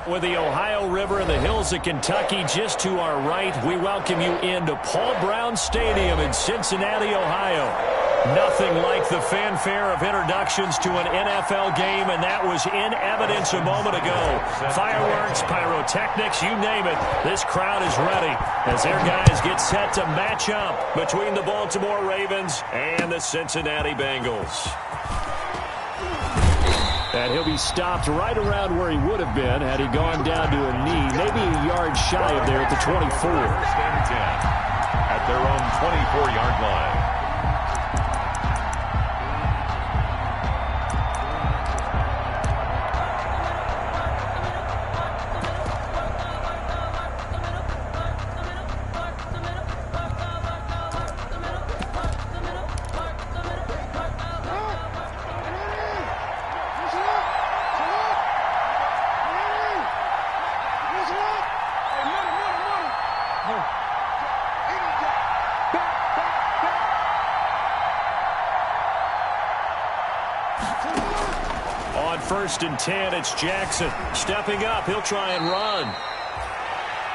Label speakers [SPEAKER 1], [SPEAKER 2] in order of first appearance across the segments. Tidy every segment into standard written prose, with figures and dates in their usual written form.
[SPEAKER 1] With the Ohio River and the hills of Kentucky just to our right, we welcome you into Paul Brown Stadium in Cincinnati, Ohio. Nothing like the fanfare of introductions to an NFL game, and that was in evidence a moment ago. Fireworks, pyrotechnics, you name it. This crowd is ready as their guys get set to match up between the Baltimore Ravens and the Cincinnati Bengals. And he'll be stopped right around where he would have been had he gone down to a knee, maybe a yard shy of there at the 24.
[SPEAKER 2] Stand 10 at their own 24-yard line.
[SPEAKER 1] On 1st and 10, it's Jackson. Stepping up, he'll try and run.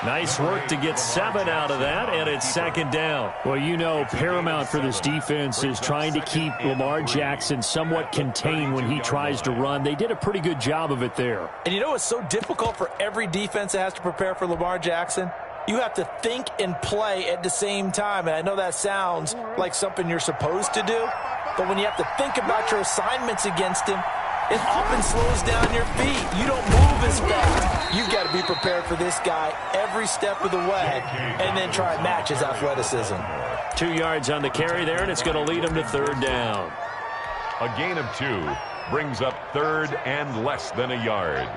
[SPEAKER 1] Nice work to get 7 out of that, and it's 2nd down.
[SPEAKER 3] Well, you know, paramount for this defense is trying to keep Lamar Jackson somewhat contained when he tries to run. They did a pretty good job of it there.
[SPEAKER 4] And you know it's so difficult for every defense that has to prepare for Lamar Jackson? You have to think and play at the same time. And I know that sounds like something you're supposed to do, but when you have to think about your assignments against him, it often slows down your feet. You don't move as fast. You've got to be prepared for this guy every step of the way and then try and match his athleticism.
[SPEAKER 1] 2 yards on the carry there, and it's going to lead him to 3rd down.
[SPEAKER 2] A gain of 2 brings up 3rd and less than a yard.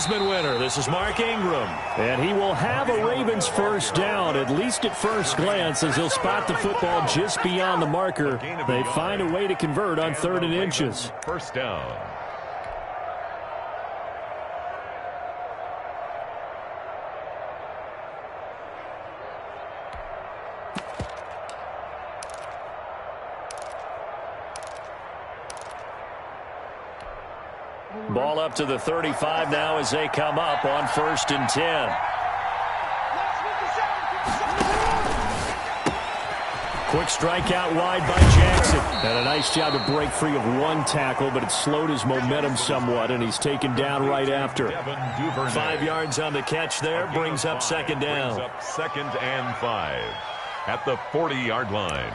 [SPEAKER 1] Winner. This is Mark Ingram.
[SPEAKER 3] And he will have a Ravens 1st down, at least at first glance, as he'll spot the football just beyond the marker. They find a way to convert on 3rd and inches.
[SPEAKER 2] 1st down.
[SPEAKER 1] Ball up to the 35 now as they come up on 1st and 10. Quick strike out wide by Jackson.
[SPEAKER 3] And a nice job to break free of one tackle, but it slowed his momentum somewhat, and he's taken down right after.
[SPEAKER 1] 5 yards on the catch there, brings up 2nd down.
[SPEAKER 2] Brings up 2nd and 5 at the 40-yard line.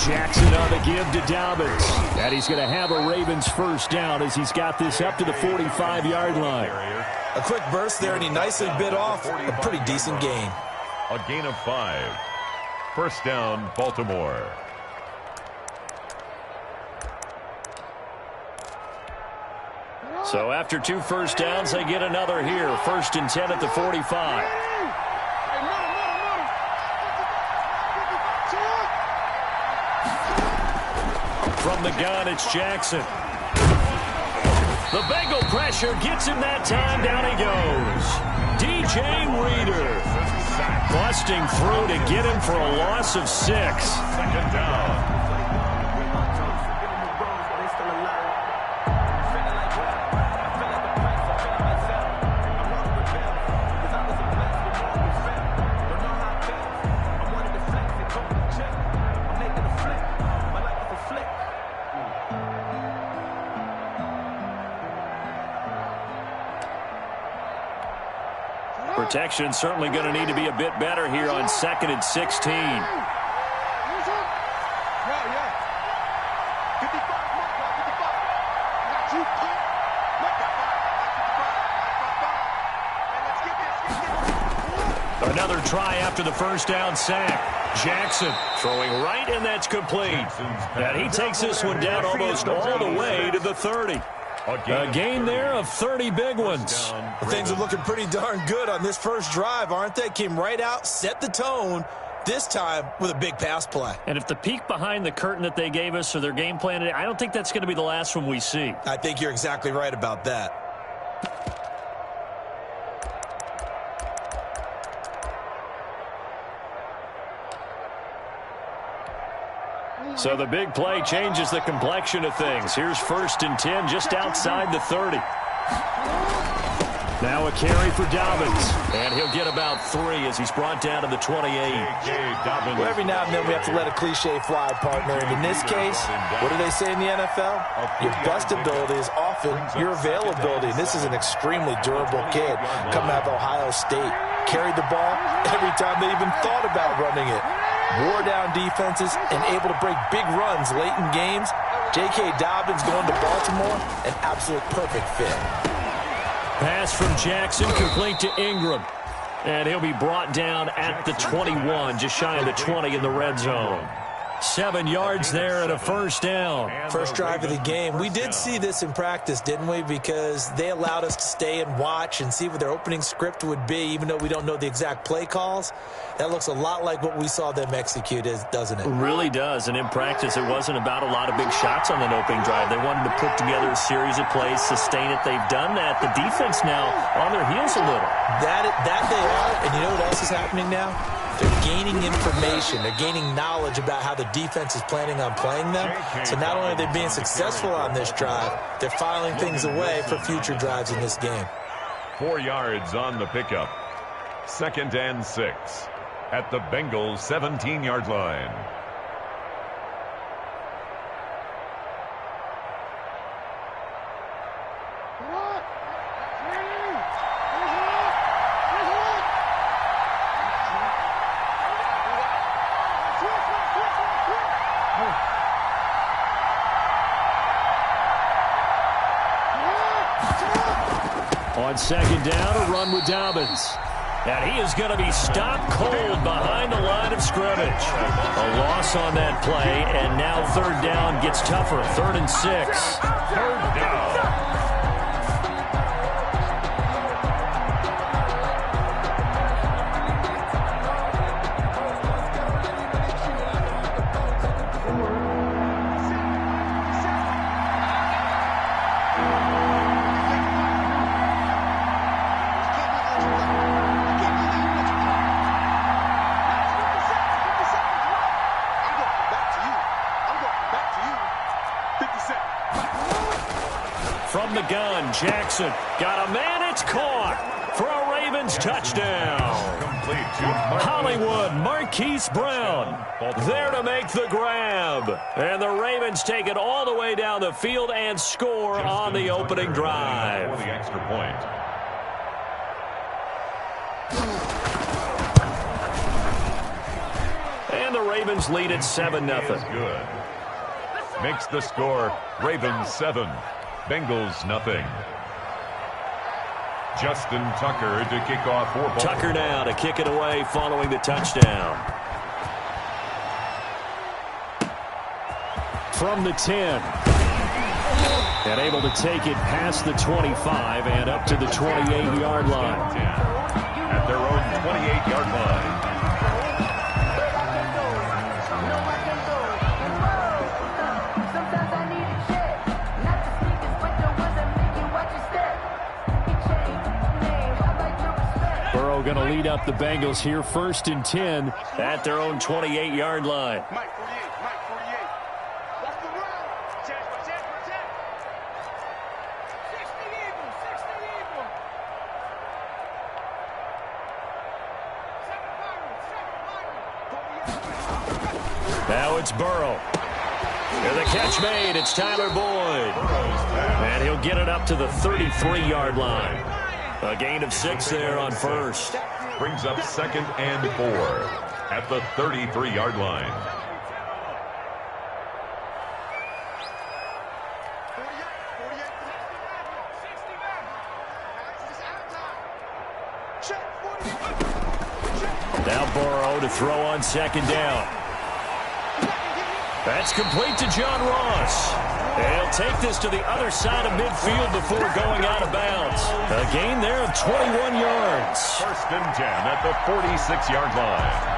[SPEAKER 3] Jackson on the give to Dobbins. And he's going to have a Ravens 1st down as he's got this up to the 45-yard line.
[SPEAKER 4] A quick burst there, and he nicely bit off a pretty decent gain.
[SPEAKER 2] A gain of 5. 1st down, Baltimore.
[SPEAKER 1] So after 2 1st downs, they get another here. 1st and 10 at the 45. From the gun, it's Jackson. The Bengal pressure gets him that time. Down he goes. DJ Reader busting through to get him for a loss of 6.
[SPEAKER 2] 2nd down.
[SPEAKER 1] Protection certainly going to need to be a bit better here on 2nd and 16. Another try after the first down sack. Jackson throwing right, and that's complete. And he takes this one down almost all the way to the 30. A gain there of 30 big ones.
[SPEAKER 4] Things are looking pretty darn good on this first drive, aren't they? Came right out, set the tone, this time with a big pass play.
[SPEAKER 3] And if the peek behind the curtain that they gave us or their game plan, I don't think that's going to be the last one we see.
[SPEAKER 4] I think you're exactly right about that.
[SPEAKER 3] So the big play changes the complexion of things. Here's 1st and 10 just outside the 30. Now a carry for Dobbins. And he'll get about 3 as he's brought down to the 28.
[SPEAKER 4] Well, every now and then we have to let a cliche fly, partner. And in this case, what do they say in the NFL? Your best ability is often your availability. And this is an extremely durable kid coming out of Ohio State. Carried the ball every time they even thought about running it. Wore down defenses and able to break big runs late in games. J.K. Dobbins going to Baltimore, an absolute perfect fit.
[SPEAKER 1] Pass from Jackson, complete to Ingram. And he'll be brought down at the 21, just shy of the 20 in the red zone. 7 yards there and a first down.
[SPEAKER 4] First drive of the game. We did see this in practice, didn't we? Because they allowed us to stay and watch and see what their opening script would be, even though we don't know the exact play calls. That looks a lot like what we saw them execute, doesn't it?
[SPEAKER 3] It really does. And in practice, it wasn't about a lot of big shots on that opening drive. They wanted to put together a series of plays, sustain it. They've done that. The defense now on their heels a little.
[SPEAKER 4] That they are. And you know what else is happening now? They're gaining information. They're gaining knowledge about how the defense is planning on playing them. So not only are they being successful on this drive, they're filing things away for future drives in this game.
[SPEAKER 2] 4 yards on the pickup. 2nd and 6 at the Bengals' 17-yard line.
[SPEAKER 3] On 2nd down, a run with Dobbins.
[SPEAKER 1] And he is going to be stopped cold behind the line of scrimmage. A loss on that play, and now 3rd down gets tougher. 3rd and 6.
[SPEAKER 2] 3rd down.
[SPEAKER 1] From the gun, Jackson got a man. It's caught for a Ravens touchdown. Hollywood, Marquise Brown there to make the grab. And the Ravens take it all the way down the field and score on the opening drive.
[SPEAKER 2] For the extra point.
[SPEAKER 1] And the Ravens lead at 7-0.
[SPEAKER 2] Good. Makes the score Ravens 7. Bengals nothing. Justin Tucker to kick off for Baltimore.
[SPEAKER 1] Tucker now to kick it away following the touchdown.
[SPEAKER 3] From the 10. And able to take it past the 25 and up to the 28-yard line.
[SPEAKER 2] At their own 28-yard line.
[SPEAKER 3] Going to lead up the Bengals here, 1st and 10
[SPEAKER 1] at their own 28-yard line. Now it's Burrow. And the catch made. It's Tyler Boyd. And he'll get it up to the 33-yard line. A gain of 6 there on 1st.
[SPEAKER 2] Brings up 2nd and 4 at the 33-yard line.
[SPEAKER 1] Now Burrow to throw on second down. That's complete to John Ross. And he'll take this to the other side of midfield before going out of bounds. A gain there of 21 yards.
[SPEAKER 2] First and 10 at the 46-yard line.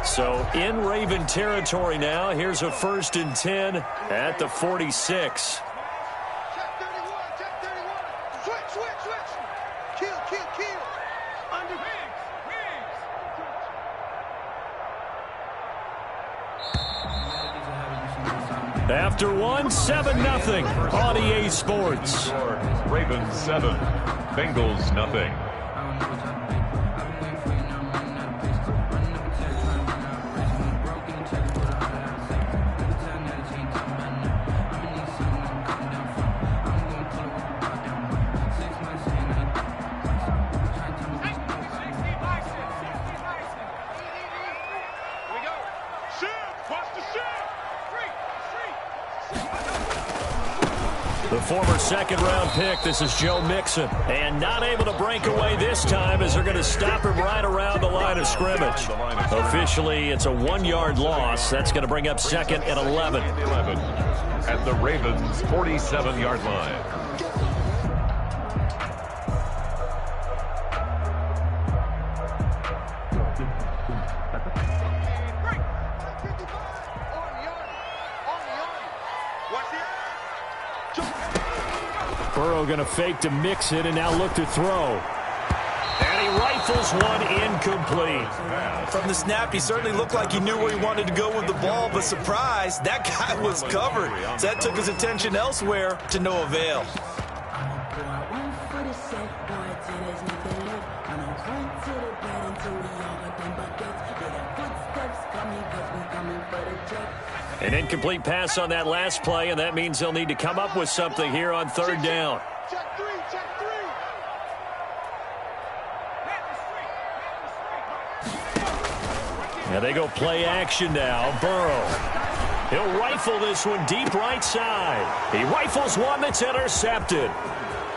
[SPEAKER 1] So in Raven territory now. Here's a first and 10 at the 46. After one, 7-0 on EA Sports.
[SPEAKER 2] Ravens 7, Bengals nothing.
[SPEAKER 1] The former second-round pick, this is Joe Mixon. And not able to break away this time as they're going to stop him right around the line of scrimmage. Officially, it's a 1-yard loss. That's going to bring up second and 11.
[SPEAKER 2] At the Ravens' 47-yard line.
[SPEAKER 1] Burrow going to fake to mix it and now look to throw. And he rifles one incomplete.
[SPEAKER 4] From the snap, he certainly looked like he knew where he wanted to go with the ball, but surprise, that guy was covered. So that took his attention elsewhere to no avail.
[SPEAKER 1] An incomplete pass on that last play, and that means they'll need to come up with something here on third down. Now they go play action now. Burrow. He'll rifle this one deep right side. He rifles one that's intercepted.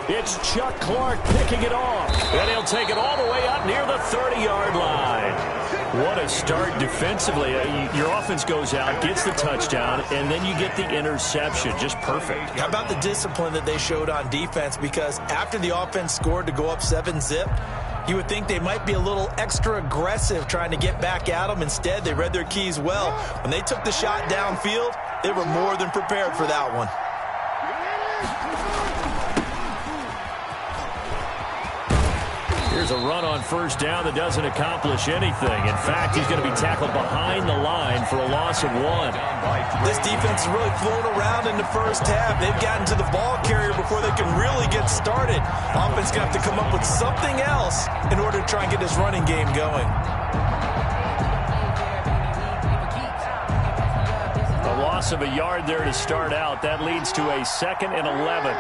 [SPEAKER 1] It's Chuck Clark picking it off. And he'll take it all the way up near the 30-yard line. What a start defensively. Your offense goes out, gets the touchdown, and then you get the interception. Just perfect.
[SPEAKER 4] How about the discipline that they showed on defense? Because after the offense scored to go up 7-zip, you would think they might be a little extra aggressive trying to get back at them. Instead, they read their keys well. When they took the shot downfield, they were more than prepared for that one.
[SPEAKER 1] Here's a run on first down that doesn't accomplish anything. In fact, he's going to be tackled behind the line for a loss of 1.
[SPEAKER 4] This defense has really flown around in the first half. They've gotten to the ball carrier before they can really get started. Offense going to have to come up with something else in order to try and get this running game going.
[SPEAKER 1] A loss of a yard there to start out. That leads to a 2nd and 11.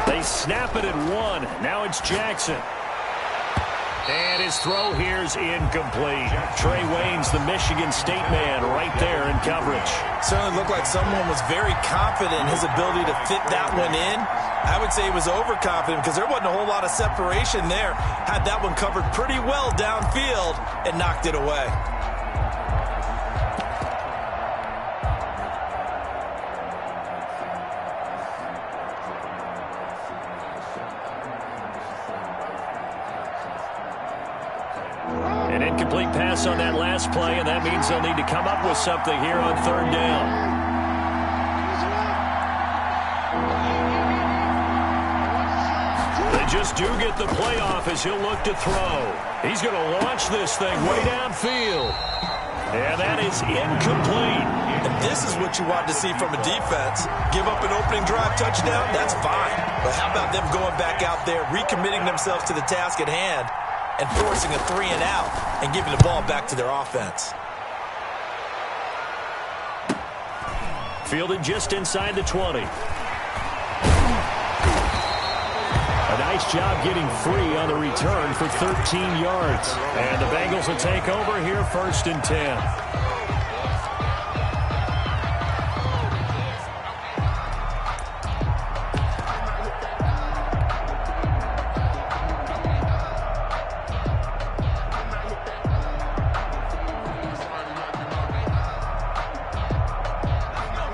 [SPEAKER 1] They snap it at 1. Now it's Jackson. And his throw here's incomplete. Trey Waynes, the Michigan State man, right there in coverage.
[SPEAKER 4] Certainly looked like someone was very confident in his ability to fit that one in. I would say he was overconfident because there wasn't a whole lot of separation there. Had that one covered pretty well downfield and knocked it away.
[SPEAKER 1] An incomplete pass on that last play, and that means they'll need to come up with something here on third down. They just do get the playoff as he'll look to throw. He's going to launch this thing way downfield. And that is incomplete.
[SPEAKER 4] And this is what you want to see from a defense. Give up an opening drive touchdown, that's fine. But how about them going back out there, recommitting themselves to the task at hand, and forcing a 3-and-out and giving the ball back to their offense.
[SPEAKER 1] Fielded just inside the 20. A nice job getting free on the return for 13 yards. And the Bengals will take over here, 1st and 10.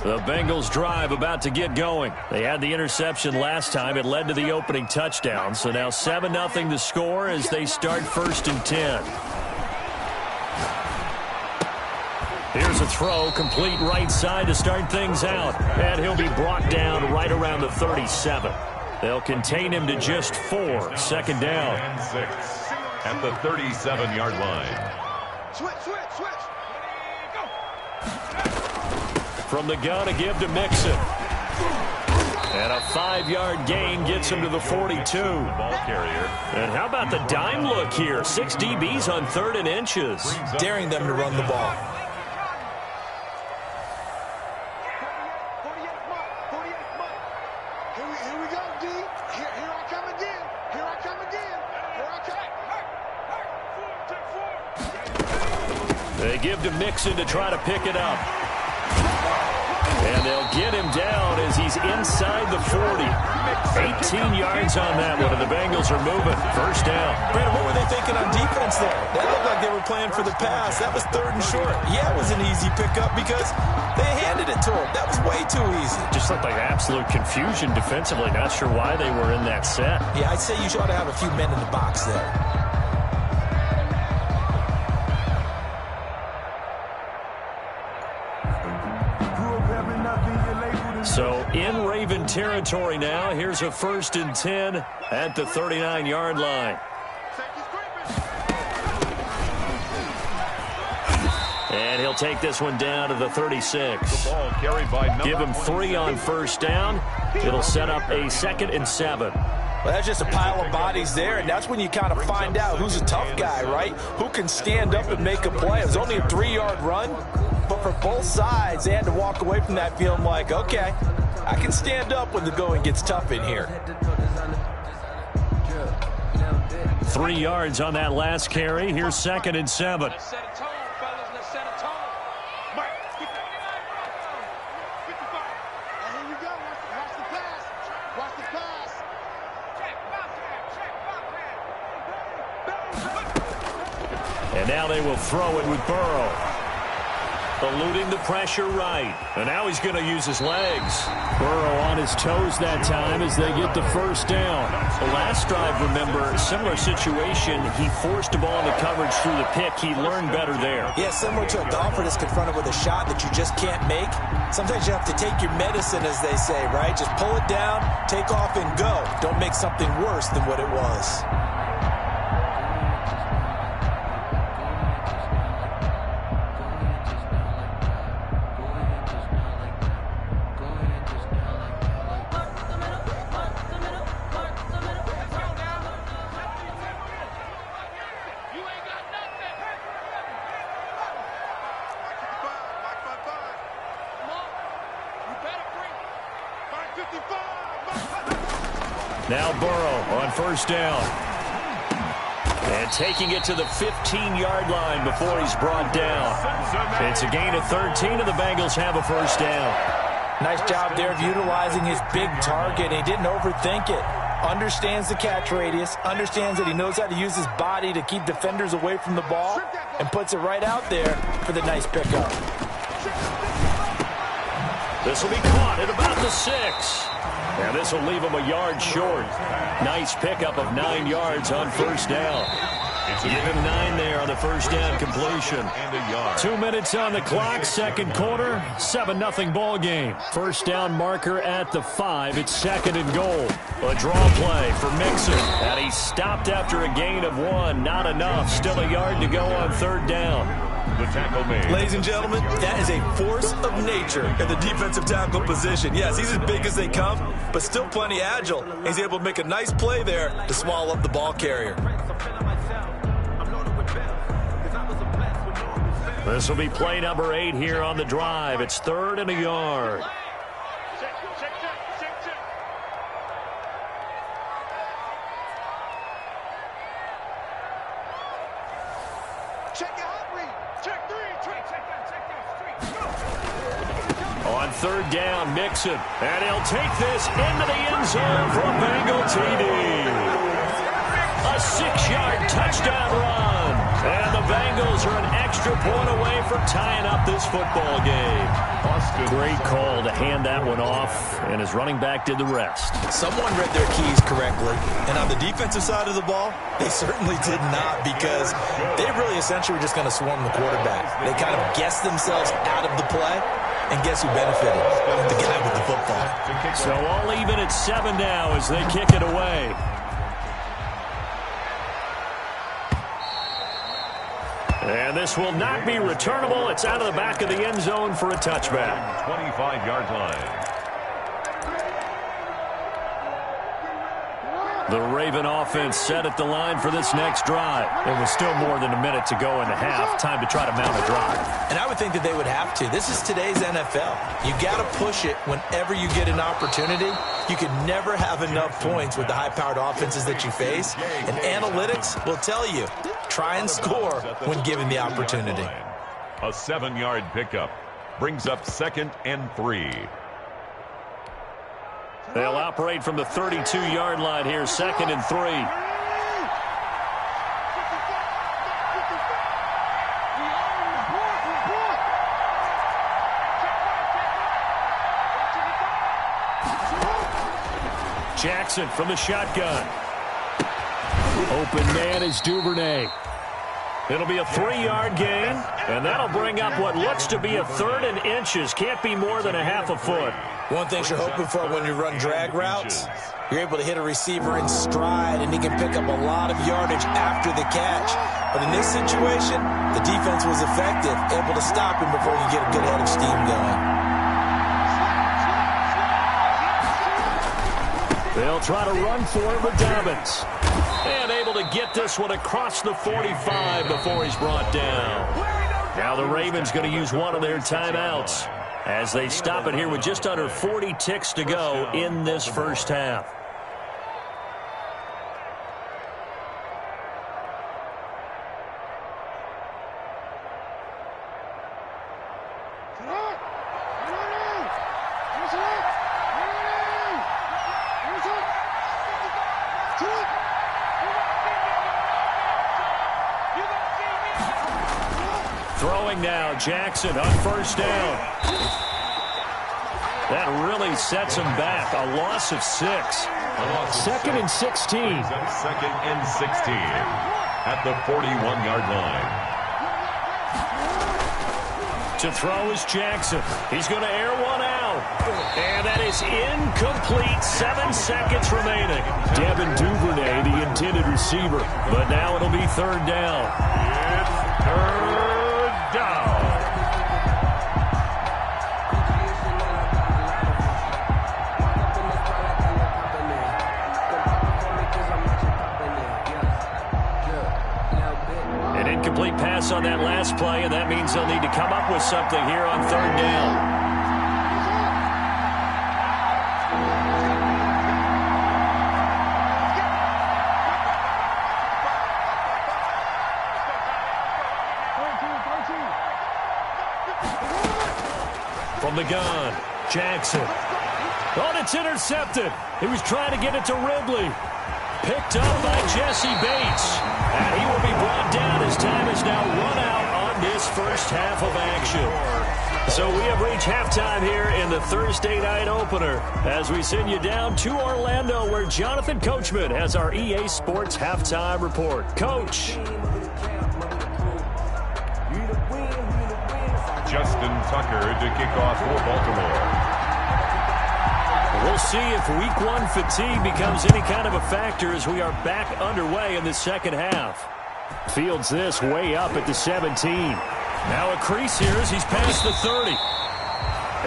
[SPEAKER 1] The Bengals drive about to get going. They had the interception last time. It led to the opening touchdown. So now 7-0 the score as they start 1st and 10. Here's a throw, complete right side to start things out. And he'll be brought down right around the 37. They'll contain him to just 4. 2nd down.
[SPEAKER 2] And 6 at the 37-yard line.
[SPEAKER 5] Switch.
[SPEAKER 1] From the gun, a give to Mixon. And a 5-yard gain gets him to the 42.
[SPEAKER 2] The ball carrier.
[SPEAKER 1] And how about the dime look here? 6 DBs on 3rd and inches.
[SPEAKER 4] Daring them to run the ball.
[SPEAKER 5] Here we go, D. Here I come again.
[SPEAKER 1] They give to Mixon to try to pick it up. And they'll get him down as he's inside the 40. 18 yards on that one, and the Bengals are moving. 1st down.
[SPEAKER 4] Brandon, what were they thinking on defense there? That looked like they were playing for the pass. That was 3rd and short. Yeah, it was an easy pickup because they handed it to him. That was way too easy.
[SPEAKER 1] Just looked like absolute confusion defensively. Not sure why they were in that set.
[SPEAKER 4] Yeah, I'd say you ought to have a few men in the box there.
[SPEAKER 1] So in Raven territory now. Here's a 1st and 10 at the 39-yard line. And he'll take this one down to the 36.
[SPEAKER 2] The ball carried by
[SPEAKER 1] Give him 3 on 1st down. It'll set up a 2nd and 7.
[SPEAKER 4] Well, that's just a pile of bodies there, and that's when you kind of find out who's a tough guy, right? Who can stand up and make a play. It was only a 3-yard run, but for both sides, they had to walk away from that feeling like, okay, I can stand up when the going gets tough in here.
[SPEAKER 1] 3 yards on that last carry. Here's 2nd and 7. And now they will throw it with Burrow. Eluding the pressure right. And now he's going to use his legs. Burrow on his toes that time as they get the 1st down. The last drive, remember, similar situation. He forced the ball into coverage through the pick. He learned better there.
[SPEAKER 4] Yeah, similar to a golfer that's confronted with a shot that you just can't make. Sometimes you have to take your medicine, as they say, right? Just pull it down, take off, and go. Don't make something worse than what it was.
[SPEAKER 1] Now Burrow on 1st down. And taking it to the 15-yard line before he's brought down. It's a gain of 13, and the Bengals have a 1st down.
[SPEAKER 4] Nice job there of utilizing his big target. He didn't overthink it. Understands the catch radius. Understands that he knows how to use his body to keep defenders away from the ball. And puts it right out there for the nice pickup.
[SPEAKER 1] This will be caught at about the 6. And this will leave him a yard short. Nice pickup of 9 yards on 1st down. Give him 9 there on the 1st down completion.
[SPEAKER 2] And a yard.
[SPEAKER 1] 2 minutes on the clock, 2nd quarter, 7-0 ball game. 1st down marker at the 5. It's 2nd and goal. A draw play for Mixon. And he stopped after a gain of 1. Not enough. Still a yard to go on 3rd down.
[SPEAKER 2] The tackle made.
[SPEAKER 4] Ladies and gentlemen, that is a force of nature in the defensive tackle position. Yes, he's as big as they come, but still plenty agile. He's able to make a nice play there to swallow up the ball carrier.
[SPEAKER 1] This will be play number 8 here on the drive. It's 3rd and a yard. On 3rd down, Mixon. And he'll take this into the end zone for a Bengal TD. A 6-yard touchdown run. And the Bengals are an extra point away from tying up this football game. Great call to hand that one off, and his running back did the rest.
[SPEAKER 4] Someone read their keys correctly, and on the defensive side of the ball, they certainly did not, because they really essentially were just going to swarm the quarterback. They kind of guessed themselves out of the play, and guess who benefited? The guy with the football.
[SPEAKER 1] So all even at 7 now as they kick it away. And this will not be returnable. It's out of the back of the end zone for a touchback.
[SPEAKER 2] 25-yard line.
[SPEAKER 1] The Raven offense set at the line for this next drive. It was still more than a minute to go in the half. Time to try to mount a drive.
[SPEAKER 4] And I would think that they would have to. This is today's NFL. You got to push it whenever you get an opportunity. You can never have enough points with the high-powered offenses that you face. And analytics will tell you, try and score when given the opportunity.
[SPEAKER 2] A 7-yard pickup brings up 2nd and 3.
[SPEAKER 1] They'll operate from the 32-yard line here, 2nd and 3. Jackson from the shotgun. Open man is Duvernay. It'll be a 3-yard gain, and that'll bring up what looks to be a 3rd and inches. Can't be more than a half a foot.
[SPEAKER 4] One thing you're hoping for when you run drag routes, you're able to hit a receiver in stride, and he can pick up a lot of yardage after the catch. But in this situation, the defense was effective, able to stop him before he could get a good head of steam going.
[SPEAKER 1] They'll try to run for it with Dobbins. And able to get this one across the 45 before he's brought down. Now the Ravens going to use one of their timeouts as they stop it here with just under 40 ticks to go in this first half. Throwing now, Jackson on 1st down. That really sets him back. A loss of 6. 2nd and 16.
[SPEAKER 2] 2nd and 16 at the 41-yard line.
[SPEAKER 1] To throw is Jackson. He's going to air one out. And that is incomplete. 7 seconds remaining. Devin Duvernay, the intended receiver. But now it'll be 3rd down.
[SPEAKER 2] It's 3rd down.
[SPEAKER 1] An incomplete pass on that last play, and that means they'll need to come up with something here on 3rd down. From the gun, Jackson. Oh, it's intercepted. He was trying to get it to Ridley. Picked up by Jesse Bates. And he will be brought down as time is now run out on this first half of action. So we have reached halftime here in the Thursday night opener as we send you down to Orlando where Jonathan Coachman has our EA Sports halftime report. Coach.
[SPEAKER 2] Justin Tucker to kick off for Baltimore.
[SPEAKER 1] We'll see if week 1 fatigue becomes any kind of a factor as we are back underway in the second half. Fields this way up at the 17. Now a crease here as he's past the 30.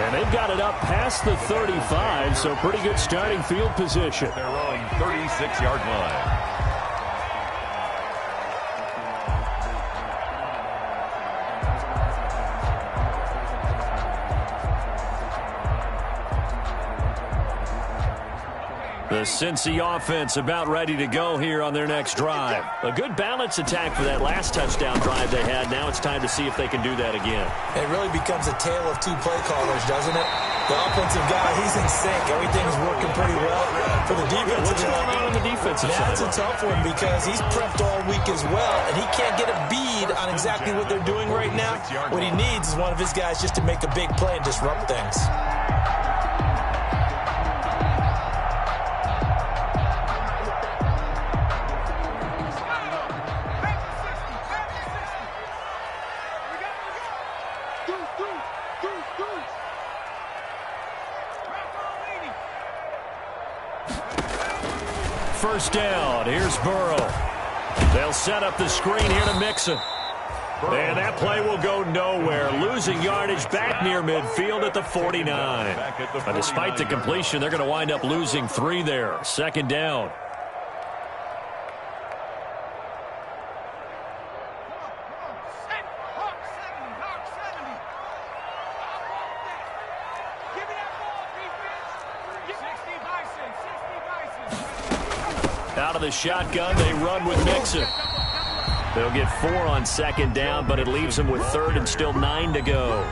[SPEAKER 1] And they've got it up past the 35, so pretty good starting field position.
[SPEAKER 2] Their own 36-yard line.
[SPEAKER 1] The Cincy offense about ready to go here on their next drive. A good balance attack for that last touchdown drive they had. Now it's time to see if they can do that again.
[SPEAKER 4] It really becomes a tale of two play callers, doesn't it? The offensive guy, he's in sync. Everything's working pretty well. For the defensive
[SPEAKER 1] What's going on the defensive side?
[SPEAKER 4] That's a tough one because he's prepped all week as well, and he can't get a bead on exactly what they're doing right now. What he needs is one of his guys just to make a big play and disrupt things.
[SPEAKER 1] First down. Here's Burrow. They'll set up the screen here to Mixon. And that play will go nowhere. Losing yardage back near midfield at the 49. But despite the completion, they're going to wind up losing 3 there. Second down. Out of the shotgun, they run with Mixon. They'll get 4 on second down, but it leaves them with third and still 9 to go.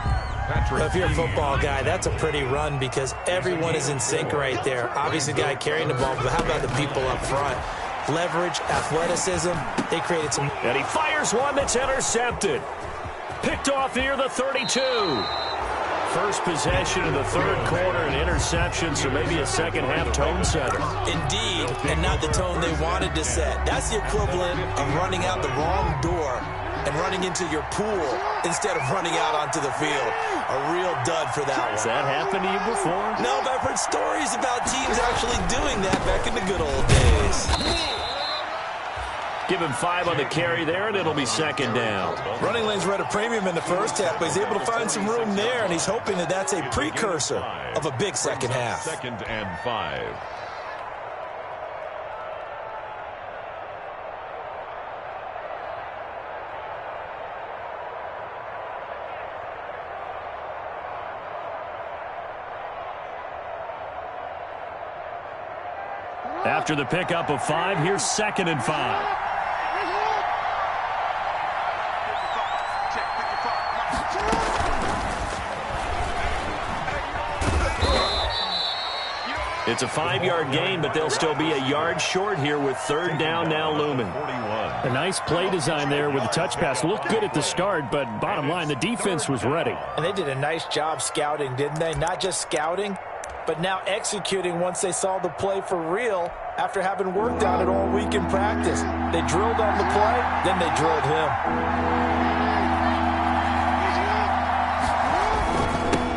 [SPEAKER 4] If you're a football guy, that's a pretty run because everyone is in sync right there. Obviously, the guy carrying the ball, but how about the people up front? Leverage, athleticism, they created some.
[SPEAKER 1] And he fires one that's intercepted. Picked off near the 32. First possession of the third quarter, an interception, so maybe a second-half tone setter.
[SPEAKER 4] Indeed, and not the tone they wanted to set. That's the equivalent of running out the wrong door and running into your pool instead of running out onto the field. A real dud for that one.
[SPEAKER 1] Has that happened to you before?
[SPEAKER 4] No, but I've heard stories about teams actually doing that back in the good old days.
[SPEAKER 1] Give him 5 on the carry there, and it'll be second down.
[SPEAKER 4] Running lanes were at a premium in the first half, but he's able to find some room there, and he's hoping that that's a precursor of a big second half.
[SPEAKER 2] Second and 5.
[SPEAKER 1] After the pickup of 5, here's second and 5. It's a 5-yard gain, but they'll still be a yard short here with third down now looming.
[SPEAKER 3] A nice play design there with the touch pass. Looked good at the start, but bottom line, the defense was ready.
[SPEAKER 4] And they did a nice job scouting, didn't they? Not just scouting, but now executing once they saw the play for real after having worked on it all week in practice. They drilled on the play, then they drilled him.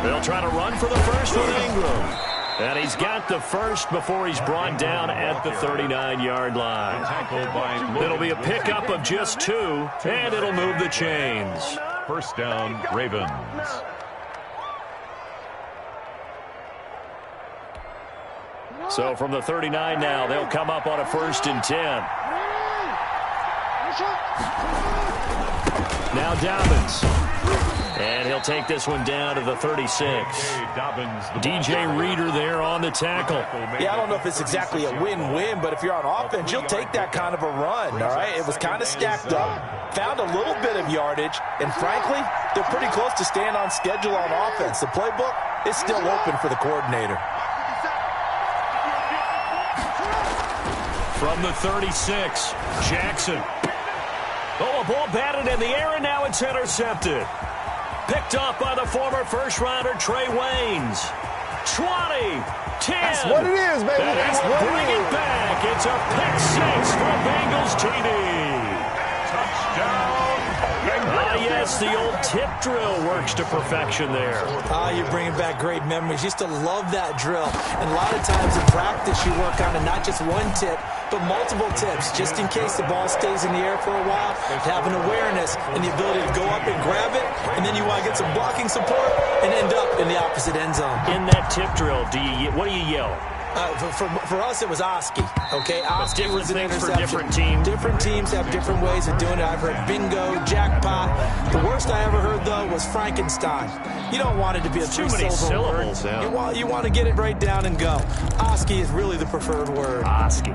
[SPEAKER 1] They'll try to run for the first with Ingram. And he's got the first before he's brought down at the 39-yard line. It'll be a pickup of just 2, and it'll move the chains.
[SPEAKER 2] First down, Ravens.
[SPEAKER 1] So from the 39 now, they'll come up on a 1st and 10. Now Dobbins. And he'll take this one down to the 36. DJ Reader there on the tackle.
[SPEAKER 4] Yeah, I don't know if it's exactly a win-win, but if you're on offense, you'll take that kind of a run, all right? It was kind of stacked up, found a little bit of yardage, and frankly, they're pretty close to staying on schedule on offense. The playbook is still open for the coordinator.
[SPEAKER 1] From the 36, Jackson. Oh, a ball batted in the air, and now it's intercepted. Picked off by the former first-rounder Trey Waynes. 20, 10.
[SPEAKER 5] That's what it is, baby.
[SPEAKER 1] And
[SPEAKER 5] That's
[SPEAKER 1] will
[SPEAKER 5] what
[SPEAKER 1] bring it back. It's a pick 6 for Bengals TD.
[SPEAKER 2] Touchdown.
[SPEAKER 1] Yes, the old tip drill works to perfection there.
[SPEAKER 4] You're bringing back great memories. Used to love that drill. And a lot of times in practice, you work on it, not just one tip, but multiple tips, just in case the ball stays in the air for a while. To have an awareness and the ability to go up and grab it, and then you want to get some blocking support and end up in the opposite end zone.
[SPEAKER 1] In that tip drill, what do you yell?
[SPEAKER 4] For us, it was Oski. Okay, Oski was an interception.
[SPEAKER 1] For different teams.
[SPEAKER 4] Different teams have different ways of doing it. I've heard bingo, jackpot. The worst I ever heard, though, was Frankenstein. You don't want it to be a
[SPEAKER 1] too many syllables.
[SPEAKER 4] Yeah. You want to get it right down and go. Oski is really the preferred word.
[SPEAKER 1] Oski.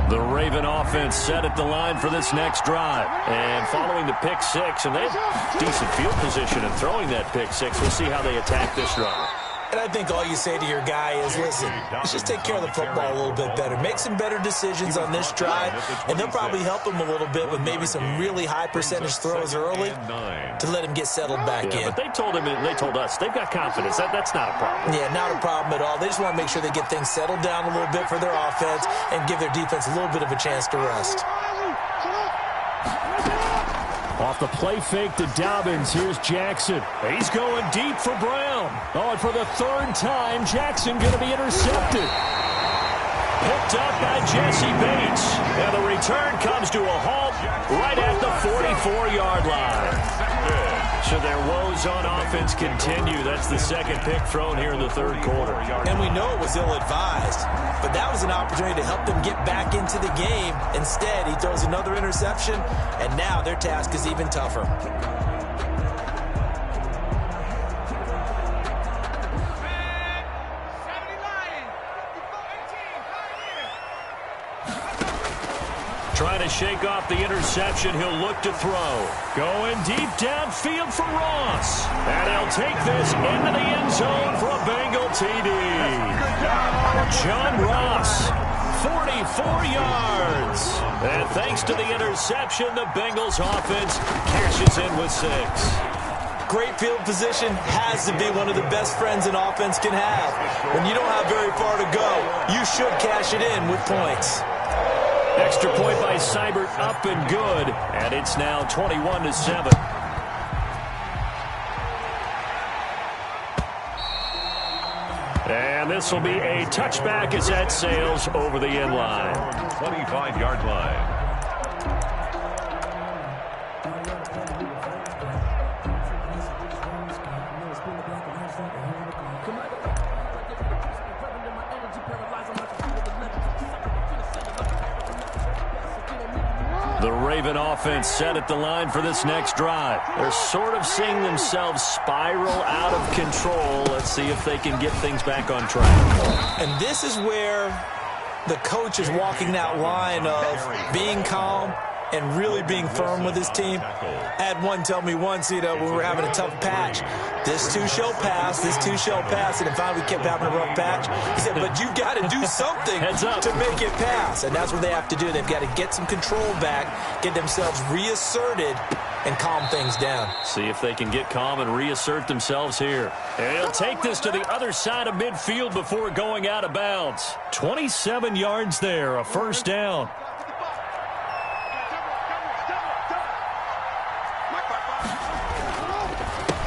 [SPEAKER 1] The Raven offense set at the line for this next drive. And following the pick six, and they have decent field position in throwing that pick six. We'll see how they attack this drive.
[SPEAKER 4] And I think all you say to your guy is, listen, let's just take care of the football a little bit better. Make some better decisions on this drive, and they'll probably help him a little bit with maybe some really high percentage throws early to let him get settled back in.
[SPEAKER 1] But they told us they've got confidence. That's not a problem.
[SPEAKER 4] Yeah, not a problem at all. They just want to make sure they get things settled down a little bit for their offense and give their defense a little bit of a chance to rest.
[SPEAKER 3] Off the play fake to Dobbins. Here's Jackson.
[SPEAKER 1] He's going deep for Brown.
[SPEAKER 3] Oh, and for the third time, Jackson going to be intercepted.
[SPEAKER 1] Picked up by Jesse Bates. And the return comes to a halt right at the 44-yard line. So their woes on offense continue. That's the second pick thrown here in the third quarter.
[SPEAKER 4] And we know it was ill-advised, but that was an opportunity to help them get back into the game. Instead, he throws another interception, and now their task is even tougher.
[SPEAKER 1] Trying to shake off the interception. He'll look to throw. Going deep downfield for Ross. And he'll take this into the end zone for a Bengal TD. John Ross, 44 yards. And thanks to the interception, the Bengals offense cashes in with 6.
[SPEAKER 4] Great field position has to be one of the best friends an offense can have. When you don't have very far to go, you should cash it in with points.
[SPEAKER 1] Extra point by Seibert, up and good, and it's now 21-7. And this will be a touchback as that sails over the end line.
[SPEAKER 2] 25-yard line.
[SPEAKER 1] The Raven offense set at the line for this next drive. They're sort of seeing themselves spiral out of control. Let's see if they can get things back on track.
[SPEAKER 4] And this is where the coach is walking that line of being calm and really being firm with his team. I had one tell me once, when we were having a tough patch, this too shall pass, this too shall pass, and finally we kept having a rough patch. He said, but you've got to do something to make it pass, and that's what they have to do. They've got to get some control back, get themselves reasserted, and calm things down.
[SPEAKER 1] See if they can get calm and reassert themselves here. And he'll take this to the other side of midfield before going out of bounds. 27 yards there, a first down.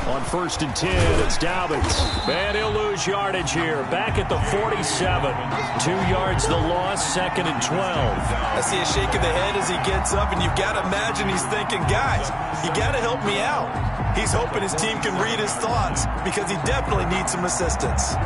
[SPEAKER 1] On 1st and 10, it's Dobbins. And he'll lose yardage here. Back at the 47. 2 yards the loss, 2nd and 12.
[SPEAKER 4] I see a shake of the head as he gets up, and you've got to imagine he's thinking, guys, you got to help me out. He's hoping his team can read his thoughts because he definitely needs some assistance.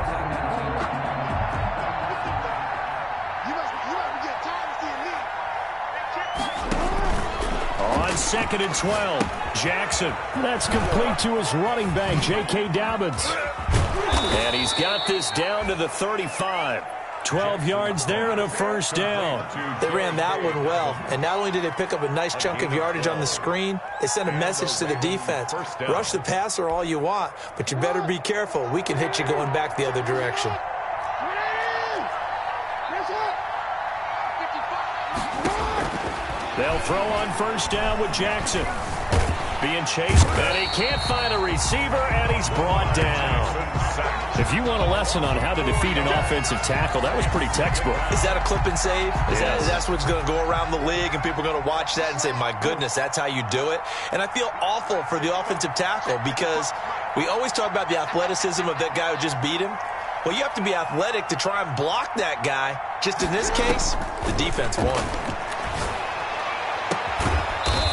[SPEAKER 1] On 2nd and 12, Jackson.
[SPEAKER 3] That's complete to his running back, J.K. Dobbins.
[SPEAKER 1] And he's got this down to the 35. 12 yards there and a first down.
[SPEAKER 4] They ran that one well, and not only did they pick up a nice chunk of yardage on the screen, they sent a message to the defense. Rush the passer all you want, but you better be careful. We can hit you going back the other direction.
[SPEAKER 1] They'll throw on first down with Jackson. Being chased, and he can't find a receiver, and he's brought down. If you want a lesson on how to defeat an offensive tackle, that was pretty textbook.
[SPEAKER 4] Is that a clip and save?
[SPEAKER 1] Yes.
[SPEAKER 4] That's what's going to go around the league, and people are going to watch that and say, my goodness, that's how you do it? And I feel awful for the offensive tackle because we always talk about the athleticism of that guy who just beat him. Well, you have to be athletic to try and block that guy. Just in this case, the defense won.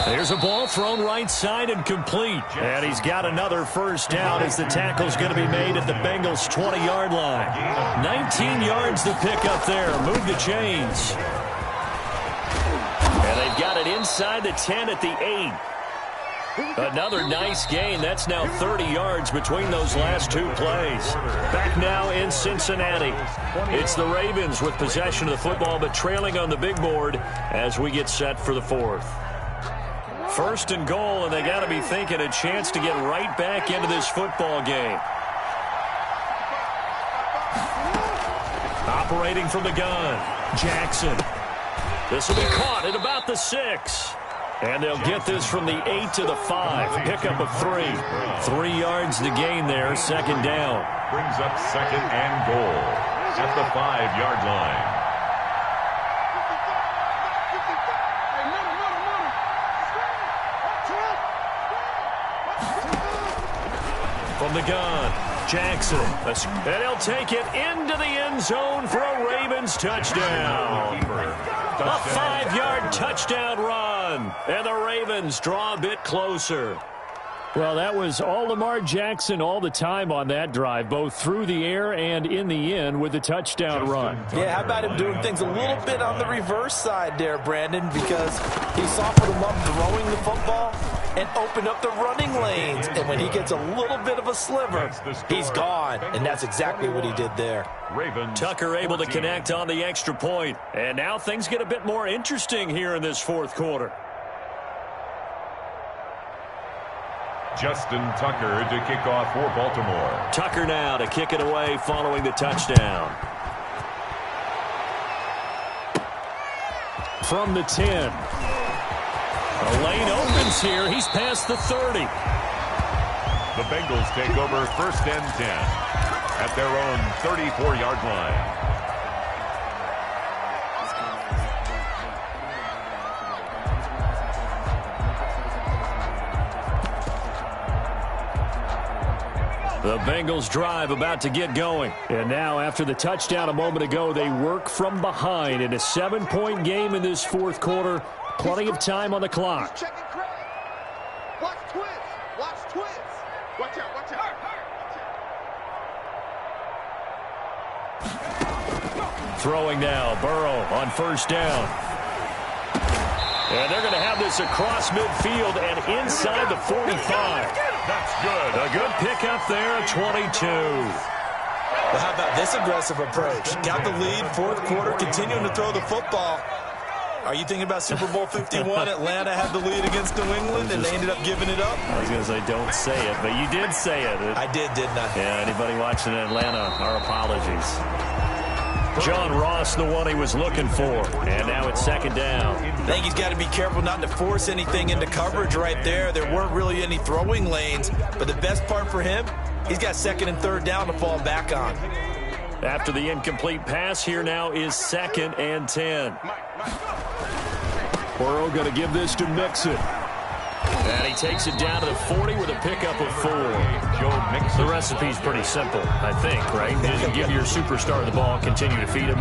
[SPEAKER 1] There's a ball thrown right side and complete. And he's got another first down as the tackle's going to be made at the Bengals' 20-yard line. 19 yards to pick up there. Move the chains. And they've got it inside the 10 at the 8. Another nice gain. That's now 30 yards between those last two plays. Back now in Cincinnati. It's the Ravens with possession of the football, but trailing on the big board as we get set for the fourth. First and goal, and they got to be thinking a chance to get right back into this football game. Operating from the gun, Jackson. This will be caught at about the 6. And they'll get this from the 8 to the 5. Pickup of 3. 3 yards to gain there, second down.
[SPEAKER 2] Brings up second and goal at the 5-yard line.
[SPEAKER 1] From the gun, Jackson. And he'll take it into the end zone for a Ravens touchdown. A 5-yard touchdown run. And the Ravens draw a bit closer.
[SPEAKER 3] Well, that was all Lamar Jackson all the time on that drive, both through the air and in the end with the touchdown run.
[SPEAKER 4] Yeah, how about him doing things a little bit on the reverse side there, Brandon, because he softened him up throwing the football and opened up the running lanes. And when he gets a little bit of a sliver, he's gone. And that's exactly what he did there.
[SPEAKER 1] Tucker able to connect on the extra point. And now things get a bit more interesting here in this fourth quarter.
[SPEAKER 2] Justin Tucker to kick off for Baltimore.
[SPEAKER 1] Tucker now to kick it away following the touchdown.
[SPEAKER 3] From the 10.
[SPEAKER 1] A lane opens here. He's past the 30.
[SPEAKER 2] The Bengals take over first and 10 at their own 34-yard line.
[SPEAKER 1] The Bengals drive about to get going.
[SPEAKER 3] And now after the touchdown a moment ago, they work from behind in a 7-point game in this fourth quarter. Plenty of time on the clock.
[SPEAKER 5] Watch twins. Watch twins. Watch out. Watch out.
[SPEAKER 1] Throwing now, Burrow on first down. And they're going to have this across midfield and inside the 45.
[SPEAKER 2] That's good.
[SPEAKER 1] A good pickup there at 22.
[SPEAKER 4] Well, how about this aggressive approach? Got the lead, fourth quarter, continuing to throw the football. Are you thinking about Super Bowl 51? Atlanta had the lead against New England, and they ended up giving it up?
[SPEAKER 1] I was going to say, don't say it, but you did say it.
[SPEAKER 4] I did, didn't I?
[SPEAKER 1] Yeah, anybody watching in Atlanta, our apologies. John Ross, the one he was looking for. And now it's second down.
[SPEAKER 4] I think he's got to be careful not to force anything into coverage right there. There weren't really any throwing lanes. But the best part for him, he's got second and third down to fall back on.
[SPEAKER 1] After the incomplete pass, here now is second and 10.
[SPEAKER 3] Burrow going to give this to Mixon.
[SPEAKER 1] And he takes it down to the 40 with a pickup of 4.
[SPEAKER 2] Joe Mixon.
[SPEAKER 1] The recipe's pretty simple, I think, right? Just give your superstar the ball, continue to feed him.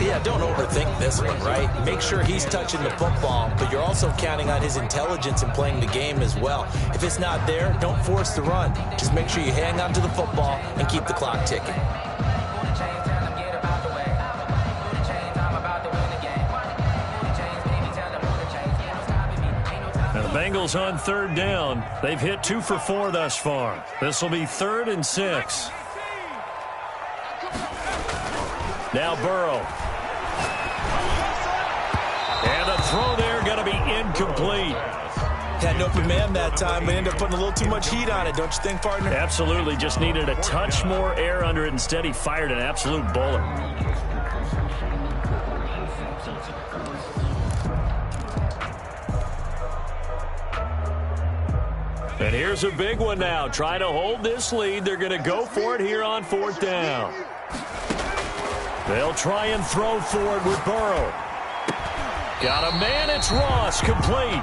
[SPEAKER 4] Yeah, don't overthink this one, right? Make sure he's touching the football, but you're also counting on his intelligence in playing the game as well. If it's not there, don't force the run. Just make sure you hang on to the football and keep the clock ticking.
[SPEAKER 1] Bengals on third down. They've hit 2 for 4 thus far. This will be 3rd and 6. Now Burrow. And the throw there going to be incomplete.
[SPEAKER 4] Had an open man that time, but ended up putting a little too much heat on it, don't you think, partner?
[SPEAKER 1] Absolutely. Just needed a touch more air under it. Instead, he fired an absolute bullet. And here's a big one now. Trying to hold this lead. They're going to go for it here on fourth down. They'll try and throw for it with Burrow. Got a man, it's Ross, complete.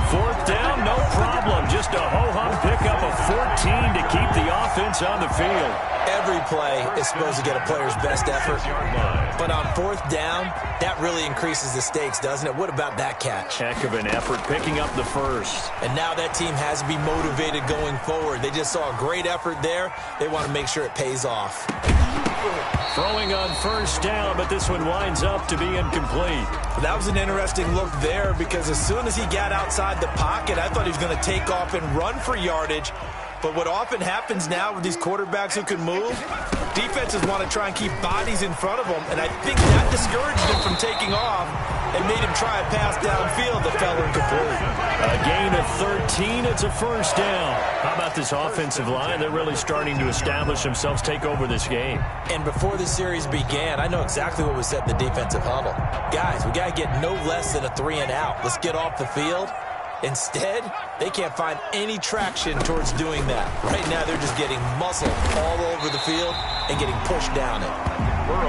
[SPEAKER 1] Fourth down, no problem. Just a ho-hum pickup of 14 to keep the offense on the field.
[SPEAKER 4] Every play is supposed to get a player's best effort. But on fourth down, that really increases the stakes, doesn't it? What about that catch?
[SPEAKER 1] Heck of an effort, picking up the first.
[SPEAKER 4] And now that team has to be motivated going forward. They just saw a great effort there. They want to make sure it pays off.
[SPEAKER 1] Throwing on first down, but this one winds up to be incomplete.
[SPEAKER 4] That was an interesting look there because as soon as he got outside the pocket, I thought he was going to take off and run for yardage. But what often happens now with these quarterbacks who can move, defenses want to try and keep bodies in front of them, and I think that discouraged him from taking off and made him try a pass downfield that fell incomplete.
[SPEAKER 1] A gain of 13, it's a first down. How about this offensive line? They're really starting to establish themselves, take over this game.
[SPEAKER 4] And before the series began, I know exactly what was said in the defensive huddle. Guys, we got to get no less than a 3-and-out. Let's get off the field. Instead, they can't find any traction towards doing that. Right now, they're just getting muscled all over the field and getting pushed down it.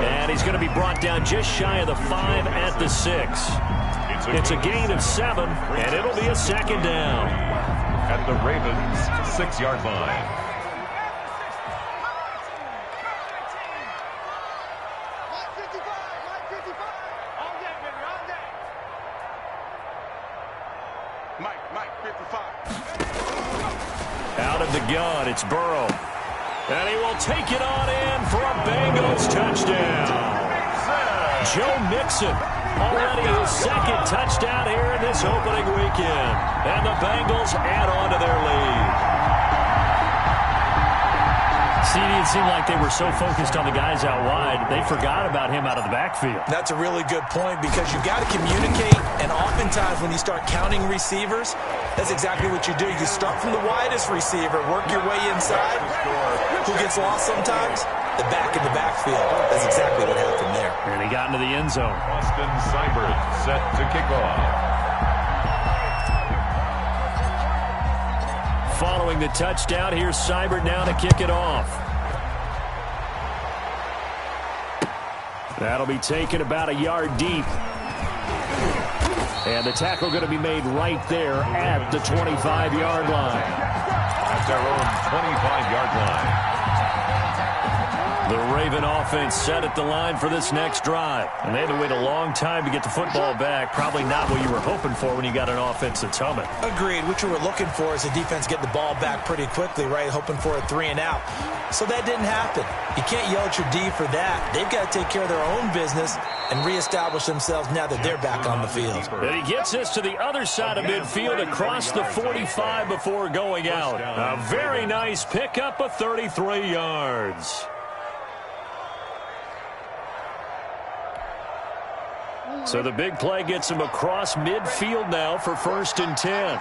[SPEAKER 1] And he's going to be brought down just shy of the 5 at the 6. It's a gain of 7, and it'll be a second down.
[SPEAKER 2] At the Ravens' 6-yard line.
[SPEAKER 1] Out of the gun, it's Burrow. And he will take it on in for a Bengals touchdown. Joe Mixon, already his second touchdown here in this opening weekend. And the Bengals add on to their lead. CD, it seemed like they were so focused on the guys out wide, they forgot about him out of the backfield.
[SPEAKER 4] That's a really good point because you've got to communicate, and oftentimes when you start counting receivers, that's exactly what you do. You start from the widest receiver, work your way inside. Who gets lost sometimes? The back in the backfield. That's exactly what happened there.
[SPEAKER 1] And he got into the end zone.
[SPEAKER 2] Austin Seibert set to kick off.
[SPEAKER 1] Following the touchdown, here's Seibert now to kick it off. That'll be taken about a yard deep. And the tackle going to be made right there at the 25-yard line.
[SPEAKER 2] At their own 25-yard line.
[SPEAKER 1] The Raven offense set at the line for this next drive. And they had to wait a long time to get the football back. Probably not what you were hoping for when you got an offense that's humming.
[SPEAKER 4] Agreed. What you were looking for is the defense get the ball back pretty quickly, right? Hoping for a 3-and-out. So that didn't happen. You can't yell at your D for that. They've got to take care of their own business and reestablish themselves now that they're back on the field.
[SPEAKER 1] And he gets us to the other side of midfield across the 45 before going out. A very nice pickup of 33 yards. So the big play gets him across midfield now for 1st and 10.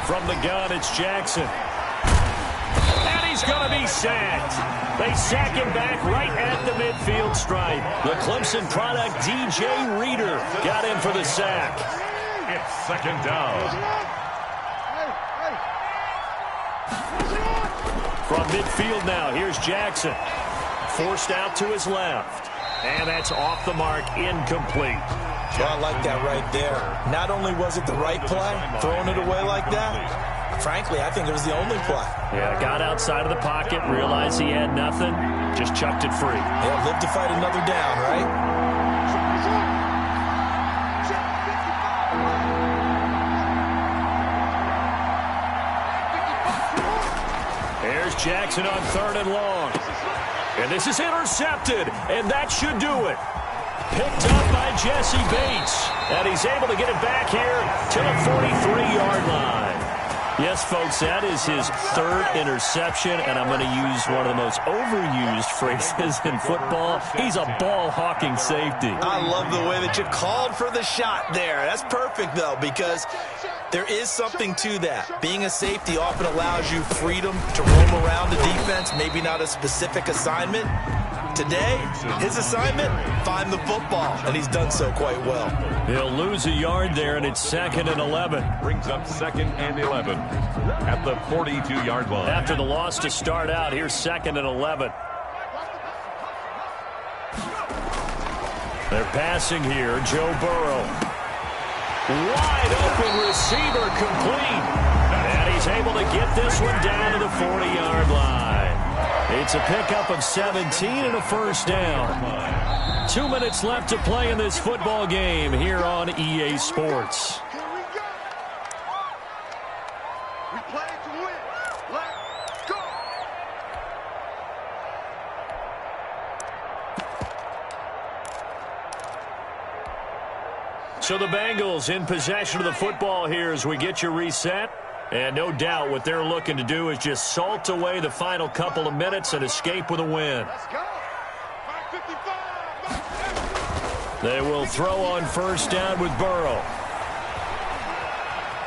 [SPEAKER 1] From the gun, it's Jackson. And he's going to be sacked. They sack him back right at the midfield stripe. The Clemson product, DJ Reader, got in for the sack.
[SPEAKER 2] It's 2nd down.
[SPEAKER 1] From midfield now, here's Jackson. Forced out to his left. And that's off the mark, incomplete.
[SPEAKER 4] Well, I like that right there. Not only was it the right play, throwing it away like that, frankly, I think it was the only play.
[SPEAKER 1] Yeah, got outside of the pocket, realized he had nothing, just chucked it free.
[SPEAKER 4] Yeah, live to fight another down, right?
[SPEAKER 1] Jackson on 3rd and long. And this is intercepted, and that should do it. Picked up by Jesse Bates. And he's able to get it back here to the 43-yard line. Yes, folks, that is his 3rd interception, and I'm going to use one of the most overused phrases in football. He's a ball-hawking safety.
[SPEAKER 4] I love the way that you called for the shot there. That's perfect, though, because there is something to that. Being a safety often allows you freedom to roam around the defense, maybe not a specific assignment, Today, his assignment, find the football, and he's done so quite well.
[SPEAKER 1] He'll lose a yard there, and it's 2nd and 11.
[SPEAKER 2] Brings up 2nd and 11 at the 42-yard line.
[SPEAKER 1] After the loss to start out, here's 2nd and 11. They're passing here. Joe Burrow. Wide open receiver complete. And he's able to get this one down to the 40-yard line. It's a pickup of 17 and a first down. 2 minutes left to play in this football game here on EA Sports.
[SPEAKER 5] Here we go. We play to win. Let's go.
[SPEAKER 1] So the Bengals in possession of the football here as we get you reset. And no doubt what they're looking to do is just salt away the final couple of minutes and escape with a win.
[SPEAKER 5] Let's go. 555.
[SPEAKER 1] They will throw on first down with Burrow.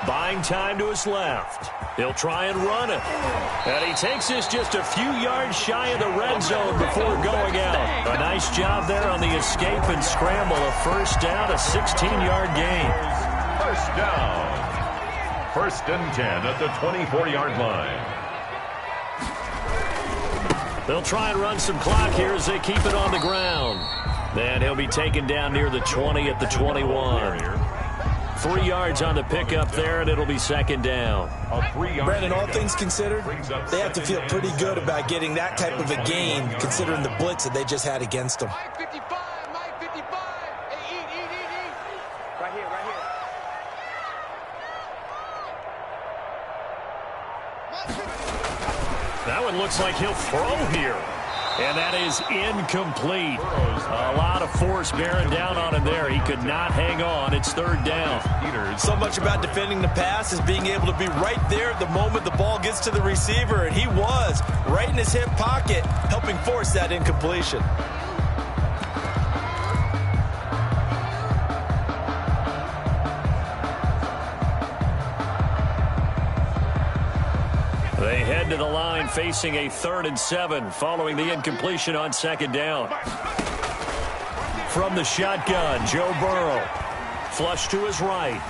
[SPEAKER 1] Buying time to his left. He'll try and run it. And he takes this just a few yards shy of the red zone before going out. A nice job there on the escape and scramble. A first down, a 16-yard gain.
[SPEAKER 2] First down. 1st and 10 at the 24-yard line.
[SPEAKER 1] They'll try and run some clock here as they keep it on the ground. Then he'll be taken down near the 20 at the 21. 3 yards on the pickup there, and it'll be 2nd down.
[SPEAKER 4] Brandon, all things considered, they have to feel pretty good about getting that type of a gain, considering the blitz that they just had against them.
[SPEAKER 5] 555. 555. Hey, eat. Right here.
[SPEAKER 1] That one looks like he'll throw here. And that is incomplete. A lot of force bearing down on him there. He could not hang on. It's 3rd down.
[SPEAKER 4] So much about defending the pass is being able to be right there at the moment the ball gets to the receiver, and he was right in his hip pocket, helping force that incompletion.
[SPEAKER 1] They head to the line facing a 3rd and 7 following the incompletion on 2nd down. From the shotgun, Joe Burrow. Flush to his right.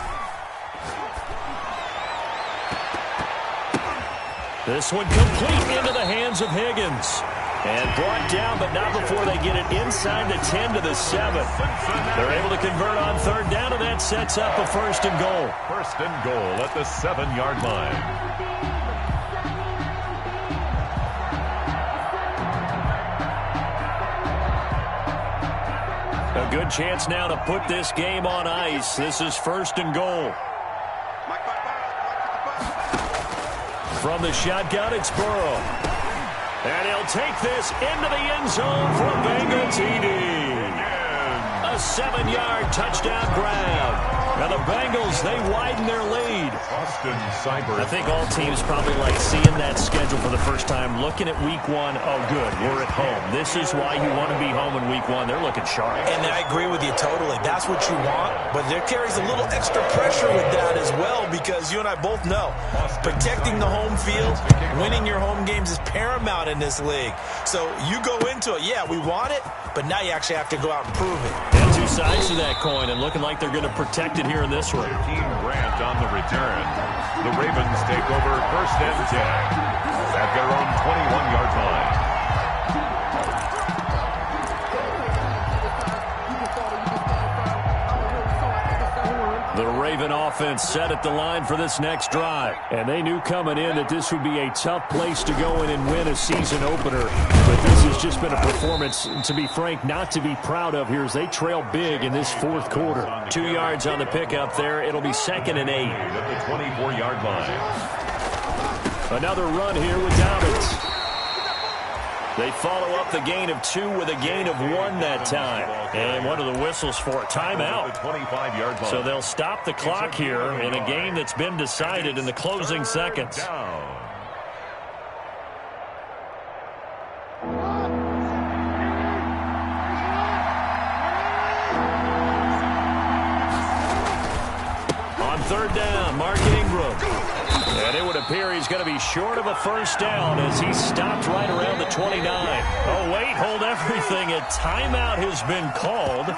[SPEAKER 1] This one complete into the hands of Higgins. And brought down, but not before they get it inside the 10 to the 7. They're able to convert on 3rd down, and that sets up a 1st and goal.
[SPEAKER 2] 1st and goal at the 7-yard line.
[SPEAKER 1] A good chance now to put this game on ice. This is 1st and goal. From the shotgun, it's Burrow. And he'll take this into the end zone for a Bengal TD. A 7-yard touchdown grab. Now the Bengals, they widen their lead. I think all teams probably like seeing that schedule for the first time, looking at week 1. Oh, good, we're at home. This is why you want to be home in week 1. They're looking sharp.
[SPEAKER 4] And I agree with you totally. That's what you want, but there carries a little extra pressure with that as well, because you and I both know protecting the home field, winning your home games is paramount in this league. So you go into it, yeah, we want it, but now you actually have to go out and prove it.
[SPEAKER 1] And 2 sides to that coin, and looking like they're going to protect it here in this one.
[SPEAKER 2] Team Grant on the return. The Ravens take over 1st and 10 at their own 21-yard line.
[SPEAKER 1] The Raven offense set at the line for this next drive. And they knew coming in that this would be a tough place to go in and win a season opener. But this has just been a performance, to be frank, not to be proud of here as they trail big in this 4th quarter. 2 yards on the pickup there. It'll be 2nd and 8.
[SPEAKER 2] At the 24-yard line.
[SPEAKER 1] Another run here with Dobbins. They follow up the gain of 2 with a gain of 1 that time. And one of the whistles for a timeout. So they'll stop the clock here in a game that's been decided in the closing seconds. On 3rd down, Mark Ingram. And it would appear he's going to be short of a first down as he stopped right around the 29. Oh, wait, hold everything. A timeout has been called.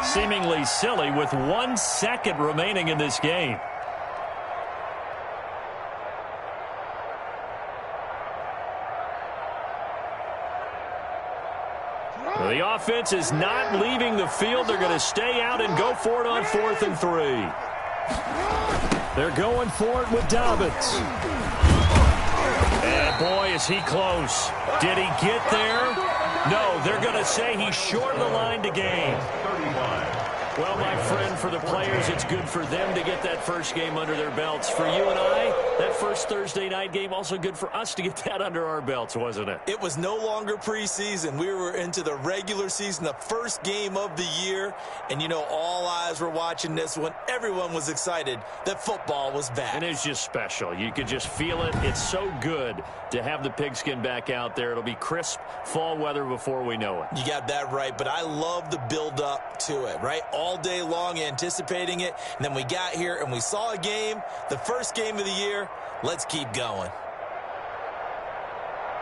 [SPEAKER 1] Seemingly silly with 1 second remaining in this game. The offense is not leaving the field. They're going to stay out and go for it on 4th and 3.
[SPEAKER 3] They're going for it with Dobbins.
[SPEAKER 1] And boy, is he close. Did he get there? No, they're going to say he's short of the line to gain. Well, my friend, for the players, it's good for them to get that first game under their belts. For you and I, that first Thursday night game, also good for us to get that under our belts, wasn't it?
[SPEAKER 4] It was no longer preseason. We were into the regular season, the first game of the year. And, you know, all eyes were watching this one. Everyone was excited that football was back.
[SPEAKER 1] And it's just special. You could just feel it. It's so good to have the pigskin back out there. It'll be crisp fall weather before we know it.
[SPEAKER 4] You got that right, but I love the build-up to it, right? All day long anticipating it, and then we got here and we saw a game, the first game of the year. Let's keep going.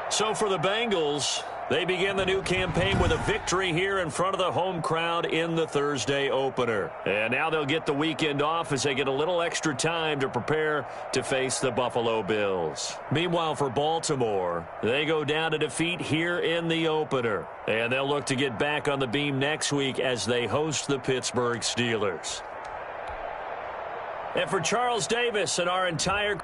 [SPEAKER 1] So for the Bengals, they begin the new campaign with a victory here in front of the home crowd in the Thursday opener. And now they'll get the weekend off as they get a little extra time to prepare to face the Buffalo Bills. Meanwhile, for Baltimore, they go down to defeat here in the opener. And they'll look to get back on the beam next week as they host the Pittsburgh Steelers. And for Charles Davis and our entire